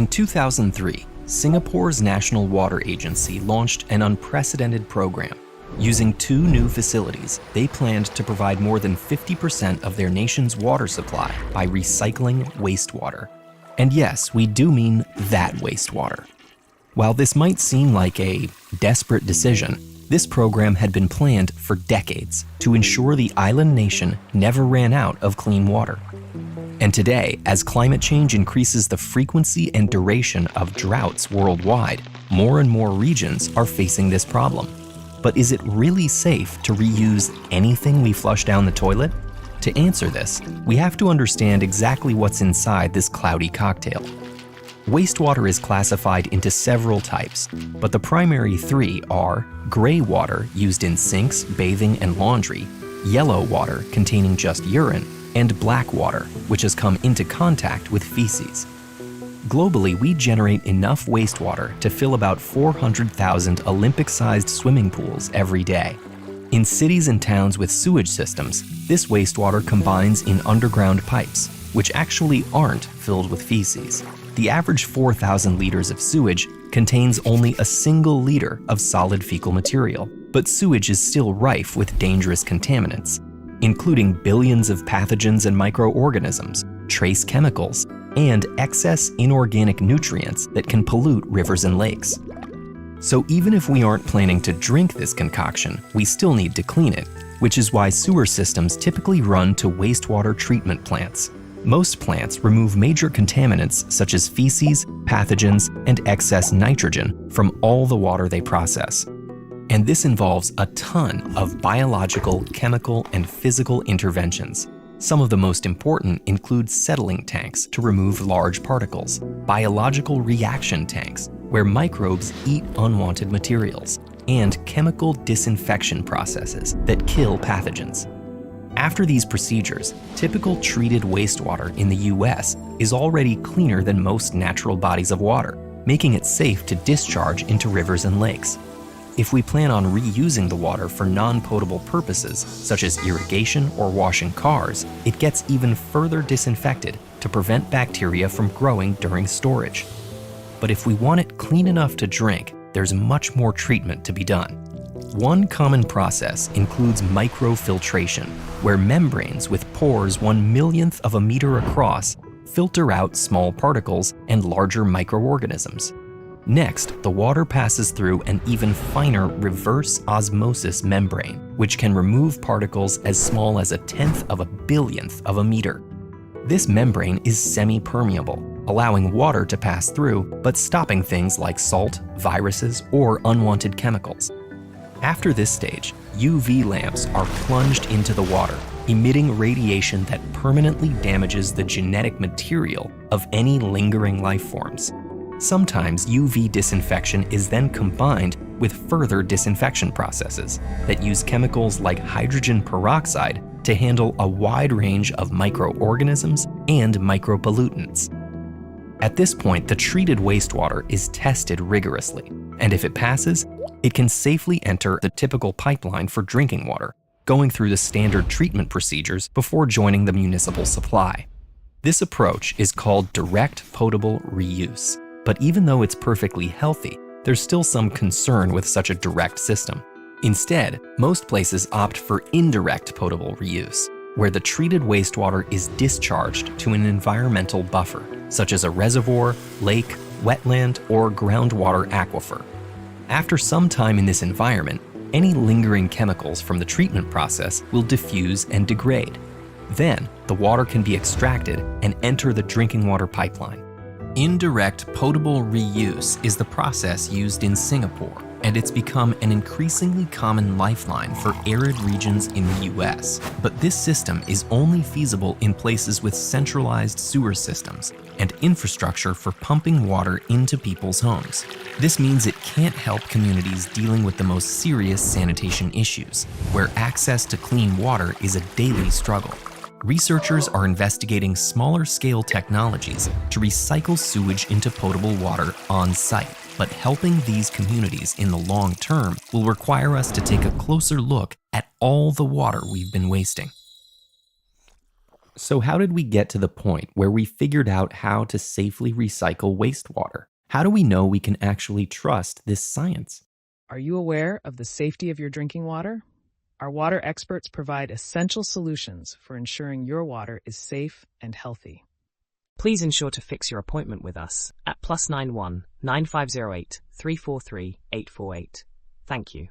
2003, Singapore's National Water Agency launched an unprecedented program. Using 2 new facilities, they planned to provide more than 50% of their nation's water supply by recycling wastewater. And yes, we do mean that wastewater. While this might seem like a desperate decision, this program had been planned for decades to ensure the island nation never ran out of clean water. And today, as climate change increases the frequency and duration of droughts worldwide, more and more regions are facing this problem. But is it really safe to reuse anything we flush down the toilet? To answer this, we have to understand exactly what's inside this cloudy cocktail. Wastewater is classified into several types, but the primary 3 are gray water used in sinks, bathing, and laundry, yellow water containing just urine, and black water, which has come into contact with feces. Globally, we generate enough wastewater to fill about 400,000 Olympic-sized swimming pools every day. In cities and towns with sewage systems, this wastewater combines in underground pipes, which actually aren't filled with feces. The average 4,000 liters of sewage contains only a single liter of solid fecal material, but sewage is still rife with dangerous contaminants, including billions of pathogens and microorganisms, trace chemicals, and excess inorganic nutrients that can pollute rivers and lakes. So even if we aren't planning to drink this concoction, we still need to clean it, which is why sewer systems typically run to wastewater treatment plants. Most plants remove major contaminants such as feces, pathogens, and excess nitrogen from all the water they process. And this involves a ton of biological, chemical, and physical interventions. Some of the most important include settling tanks to remove large particles, biological reaction tanks, where microbes eat unwanted materials, and chemical disinfection processes that kill pathogens. After these procedures, typical treated wastewater in the US is already cleaner than most natural bodies of water, making it safe to discharge into rivers and lakes. If we plan on reusing the water for non-potable purposes, such as irrigation or washing cars, it gets even further disinfected to prevent bacteria from growing during storage. But if we want it clean enough to drink, there's much more treatment to be done. One common process includes microfiltration, where membranes with pores 1/1,000,000th of a meter across filter out small particles and larger microorganisms. Next, the water passes through an even finer reverse osmosis membrane, which can remove particles as small as 1/10 of a billionth of a meter. This membrane is semi-permeable, allowing water to pass through, but stopping things like salt, viruses, or unwanted chemicals. After this stage, UV lamps are plunged into the water, emitting radiation that permanently damages the genetic material of any lingering life forms. Sometimes UV disinfection is then combined with further disinfection processes that use chemicals like hydrogen peroxide to handle a wide range of microorganisms and micropollutants. At this point, the treated wastewater is tested rigorously, and if it passes, it can safely enter the typical pipeline for drinking water, going through the standard treatment procedures before joining the municipal supply. This approach is called direct potable reuse. But even though it's perfectly healthy, there's still some concern with such a direct system. Instead, most places opt for indirect potable reuse, where the treated wastewater is discharged to an environmental buffer, such as a reservoir, lake, wetland, or groundwater aquifer. After some time in this environment, any lingering chemicals from the treatment process will diffuse and degrade. Then, the water can be extracted and enter the drinking water pipeline. Indirect potable reuse is the process used in Singapore, and it's become an increasingly common lifeline for arid regions in the US. But this system is only feasible in places with centralized sewer systems and infrastructure for pumping water into people's homes. This means it can't help communities dealing with the most serious sanitation issues, where access to clean water is a daily struggle. Researchers are investigating smaller-scale technologies to recycle sewage into potable water on-site, but helping these communities in the long term will require us to take a closer look at all the water we've been wasting. So, how did we get to the point where we figured out how to safely recycle wastewater? How do we know we can actually trust this science? Are you aware of the safety of your drinking water? Our water experts provide essential solutions for ensuring your water is safe and healthy. Please ensure to fix your appointment with us at +91 9508 343 848. Thank you.